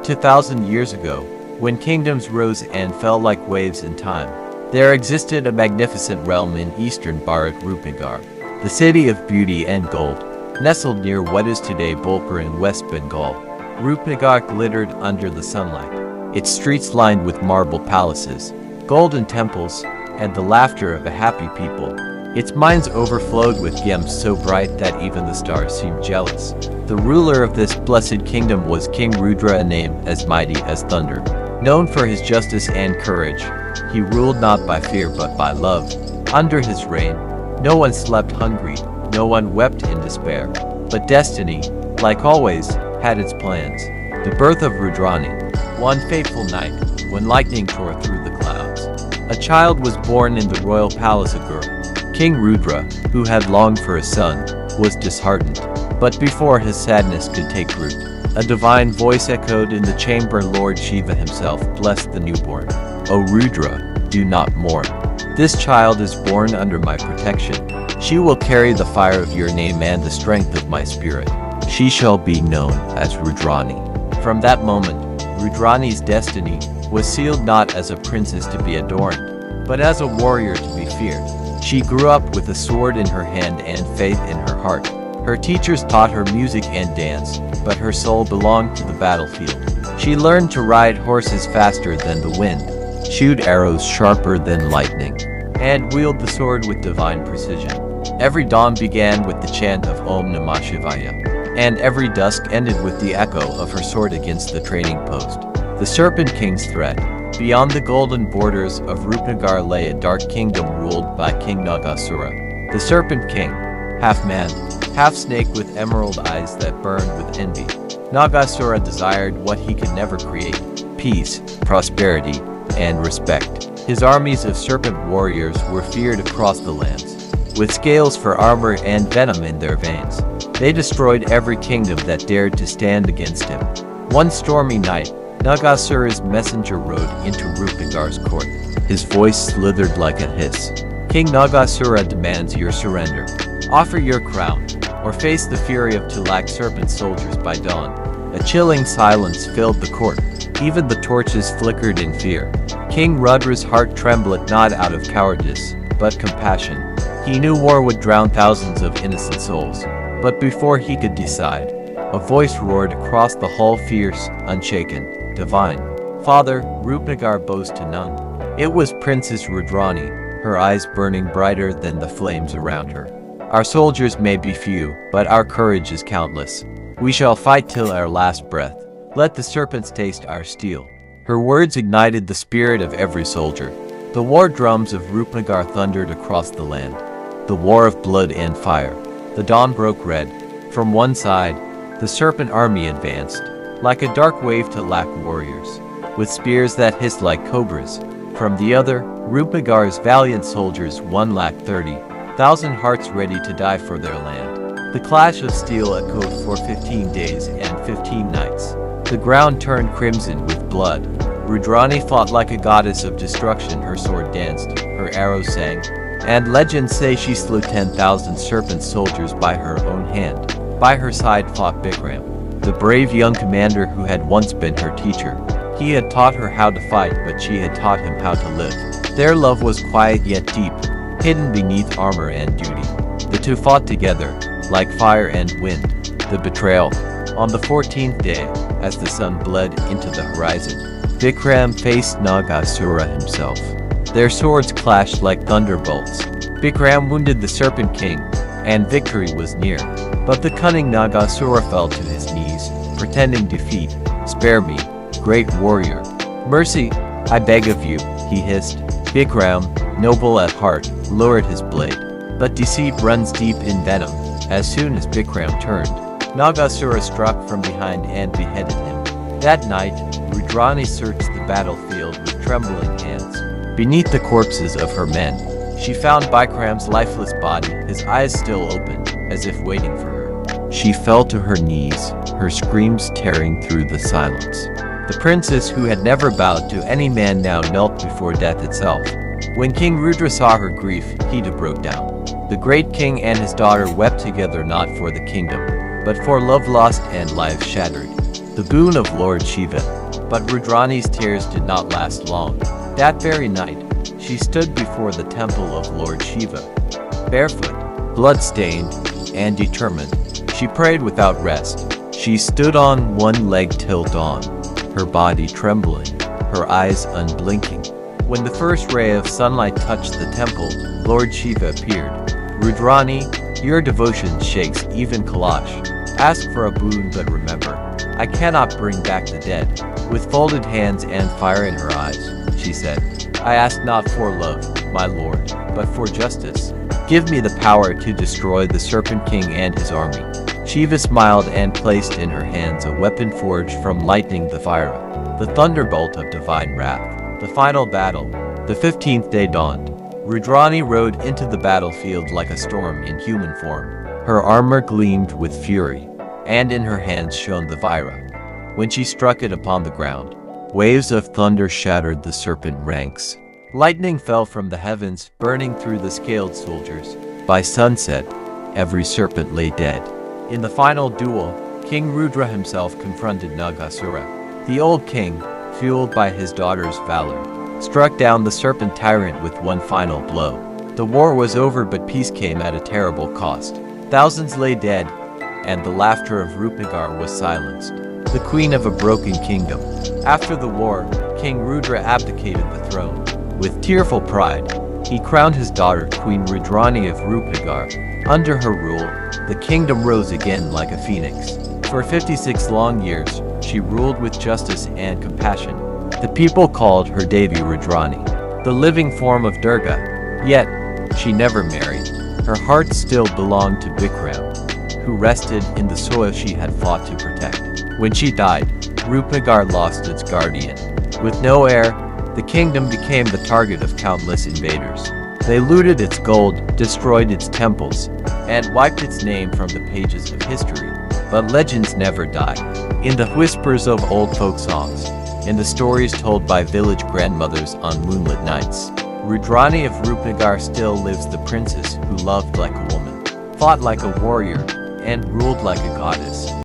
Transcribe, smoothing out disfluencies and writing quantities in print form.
2,000 years ago, when kingdoms rose and fell like waves in time, there existed a magnificent realm in eastern Bharat, Roopnagar, the city of beauty and gold. Nestled near what is today Bolpur in West Bengal, Roopnagar glittered under the sunlight, its streets lined with marble palaces, golden temples, and the laughter of a happy people. Its mines overflowed with gems so bright that even the stars seemed jealous. The ruler of this blessed kingdom was King Rudra, a name as mighty as thunder. Known for his justice and courage, he ruled not by fear but by love. Under his reign, no one slept hungry, no one wept in despair. But destiny, like always, had its plans. The birth of Rudrani. One fateful night, when lightning tore through the clouds, a child was born in the royal palace. A girl. King Rudra, who had longed for a son, was disheartened. But before his sadness could take root, a divine voice echoed in the chamber. Lord Shiva himself blessed the newborn. O Rudra, do not mourn. This child is born under my protection. She will carry the fire of your name and the strength of my spirit. She shall be known as Rudrani. From that moment, Rudrani's destiny was sealed not as a princess to be adorned, but as a warrior to be feared. She grew up with a sword in her hand and faith in her heart. Her teachers taught her music and dance, but her soul belonged to the battlefield. She learned to ride horses faster than the wind, shoot arrows sharper than lightning, and wield the sword with divine precision. Every dawn began with the chant of Om Namah Shivaya, and every dusk ended with the echo of her sword against the training post. The Serpent King's threat. Beyond the golden borders of Roopnagar lay a dark kingdom ruled by King Nagasura. The Serpent King, half man, half snake with emerald eyes that burned with envy. Nagasura desired what he could never create: peace, prosperity, and respect. His armies of serpent warriors were feared across the lands, with scales for armor and venom in their veins. They destroyed every kingdom that dared to stand against him. One stormy night, Nagasura's messenger rode into Roopnagar's court. His voice slithered like a hiss. King Nagasura demands your surrender. Offer your crown, or face the fury of Tulak serpent soldiers by dawn. A chilling silence filled the court. Even the torches flickered in fear. King Rudra's heart trembled not out of cowardice, but compassion. He knew war would drown thousands of innocent souls. But before he could decide, a voice roared across the hall, fierce, unshaken, divine. Father, Roopnagar bows to none. It was Princess Rudrani, her eyes burning brighter than the flames around her. Our soldiers may be few, but our courage is countless. We shall fight till our last breath. Let the serpents taste our steel. Her words ignited the spirit of every soldier. The war drums of Roopnagar thundered across the land. The war of blood and fire. The dawn broke red. From one side, the serpent army advanced, like a dark wave to lack warriors, with spears that hissed like cobras. From the other, Roopnagar's valiant soldiers, 130,000 hearts ready to die for their land. The clash of steel echoed for 15 days and 15 nights. The ground turned crimson with blood. Rudrani fought like a goddess of destruction. Her sword danced, her arrows sang, and legends say she slew 10,000 serpent soldiers by her own hand. By her side fought Bikram, the brave young commander who had once been her teacher. He had taught her how to fight, but she had taught him how to live. Their love was quiet yet deep, hidden beneath armor and duty. The two fought together, like fire and wind. The betrayal. On the 14th day, as the sun bled into the horizon, Bikram faced Nagasura himself. Their swords clashed like thunderbolts. Bikram wounded the Serpent King, and victory was near. But the cunning Nagasura fell to his knees, pretending defeat. Spare me, great warrior. Mercy, I beg of you, he hissed. Bikram, noble at heart, lowered his blade. But deceit runs deep in venom. As soon as Bikram turned, Nagasura struck from behind and beheaded him. That night, Rudrani searched the battlefield with trembling hands. Beneath the corpses of her men, she found Bikram's lifeless body, his eyes still open, as if waiting for her. She fell to her knees, her screams tearing through the silence. The princess, who had never bowed to any man, now knelt before death itself. When King Rudra saw her grief, he too broke down. The great king and his daughter wept together, not for the kingdom, but for love lost and life shattered. the boon of Lord Shiva. But Rudrani's tears did not last long. That very night, she stood before the temple of Lord Shiva. Barefoot, blood-stained, and determined, she prayed without rest. She stood on one leg till dawn, her body trembling, her eyes unblinking. When the first ray of sunlight touched the temple, Lord Shiva appeared. Rudrani, your devotion shakes even Kailash. Ask for a boon, but remember, I cannot bring back the dead. With folded hands and fire in her eyes, she said, I ask not for love, my lord, but for justice. Give me the power to destroy the Serpent King and his army. Shiva smiled and placed in her hands a weapon forged from lightning, the Vaira, the thunderbolt of divine wrath. The final battle. The 15th day dawned. Rudrani rode into the battlefield like a storm in human form. Her armor gleamed with fury, and in her hands shone the Vaira. When she struck it upon the ground, waves of thunder shattered the serpent ranks. Lightning fell from the heavens, burning through the scaled soldiers. By sunset, every serpent lay dead. In the final duel, King Rudra himself confronted Nagasura. The old king, fueled by his daughter's valor, struck down the serpent tyrant with one final blow. The war was over, but peace came at a terrible cost. Thousands lay dead, and the laughter of Roopnagar was silenced, the queen of a broken kingdom. After the war, King Rudra abdicated the throne. With tearful pride, he crowned his daughter Queen Rudrani of Roopnagar. Under her rule, the kingdom rose again like a phoenix. For 56 long years, she ruled with justice and compassion. The people called her Devi Rudrani, the living form of Durga. Yet, she never married. Her heart still belonged to Bikram, who rested in the soil she had fought to protect. When she died, Roopnagar lost its guardian. With no heir, the kingdom became the target of countless invaders. They looted its gold, destroyed its temples, and wiped its name from the pages of history. But legends never die. In the whispers of old folk songs, in the stories told by village grandmothers on moonlit nights, Rudrani of Roopnagar still lives, the princess who loved like a woman, fought like a warrior, and ruled like a goddess.